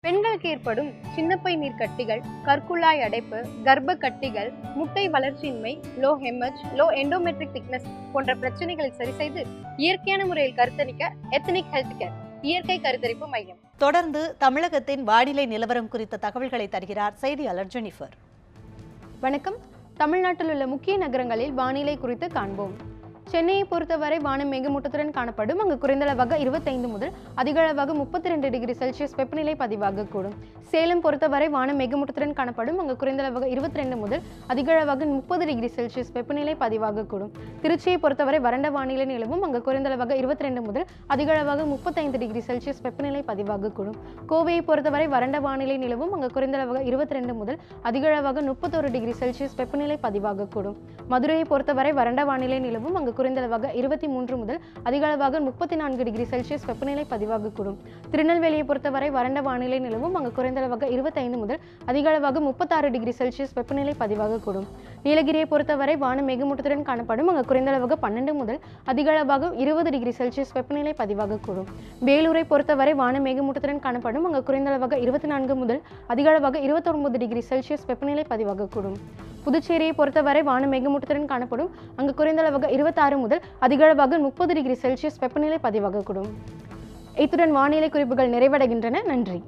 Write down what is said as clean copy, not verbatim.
பெண்களுக்கு ஏற்படும் சின்னப்பை நீர் கட்டிகள், கற்குழாய் அடைப்பு, கர்ப்ப கட்டிகள், முட்டை வளர்ச்சியின்மை, லோ ஹெமஜ், லோ எண்டோமெட்ரிக் திக்னஸ் போன்ற பிரச்சனைகளை சரி செய்து இயற்கையான முறையில் கருத்தரிக்க எத்னிக் ஹெல்த் கேர் இயற்கை கருத்தரிப்பு மையம். தொடர்ந்து தமிழகத்தின் வானிலை நிலவரம் குறித்த தகவல்களை தருகிறார் செய்தியாளர் ஜெனிஃபர். வணக்கம். தமிழ்நாட்டில் உள்ள முக்கிய நகரங்களில் வானிலை குறித்து காண்போம். சென்னையை பொறுத்தவரை வானம் மேகமூட்டத்துடன் காணப்படும். அங்கு குறைந்தளவாக 25 முதல் அதிகளவாக 32 டிகிரி செல்சியஸ் வெப்பநிலை பதிவாகக்கூடும். சேலம் பொறுத்தவரை வானம் மேகமூட்டத்துடன் காணப்படும். அங்கு குறைந்தளவாக 22 முதல் அதிகளவாக 30 டிகிரி செல்சியஸ் வெப்பநிலை பதிவாகக்கூடும். திருச்சியை பொறுத்தவரை வறண்ட வானிலை நிலவும். அங்கு குறைந்தளவாக 22 முதல் அதிகளவாக 35 டிகிரி செல்சியஸ் வெப்பநிலை பதிவாகக்கூடும். கோவையை பொறுத்தவரை வறண்ட வானிலை நிலவும். அங்கு குறைந்தளவாக 22 முதல் அதிகளவாக 31 டிகிரி செல்சியஸ் வெப்பநிலை பதிவாகக்கூடும். மதுரையை பொறுத்தவரை வறண்ட வானிலை நிலவும். அங்கு குறைந்தளவாக 23 முதல் அதிகளவாக 34 டிகிரி செல்சியஸ் வெப்பநிலை பதிவாகக்கூடும். திருநெல்வேலியை பொறுத்தவரை வறண்ட வானிலை நிலவும். அங்கு குறைந்தளவாக 25 முதல் அதிகளவாக 36 டிகிரி செல்சியஸ் வெப்பநிலை பதிவாகக்கூடும். நீலகிரியை பொறுத்தவரை வானம் மேகமூட்டத்துடன் காணப்படும். அங்கு குறைந்தளவாக 12 முதல் அதிகளவாக 20 டிகிரி செல்சியஸ் வெப்பநிலை பதிவாகக்கூடும். வேலூரை பொறுத்தவரை வானம் மேகமூட்டத்துடன் காணப்படும். அங்கு குறைந்தளவாக 24 முதல் அதிகளவாக 29 டிகிரி செல்சியஸ் வெப்பநிலை பதிவாகக்கூடும். புதுச்சேரியை பொறுத்தவரை வானம் மேகமூட்டத்துடன் காணப்படும். அங்கு குறைந்தளவாக 26 முதல் அதிகளவாக 30 டிகிரி செல்சியஸ் வெப்பநிலை பதிவாகக்கூடும். இத்துடன் வானிலை குறிப்புகள் நிறைவடைகின்றன. நன்றி.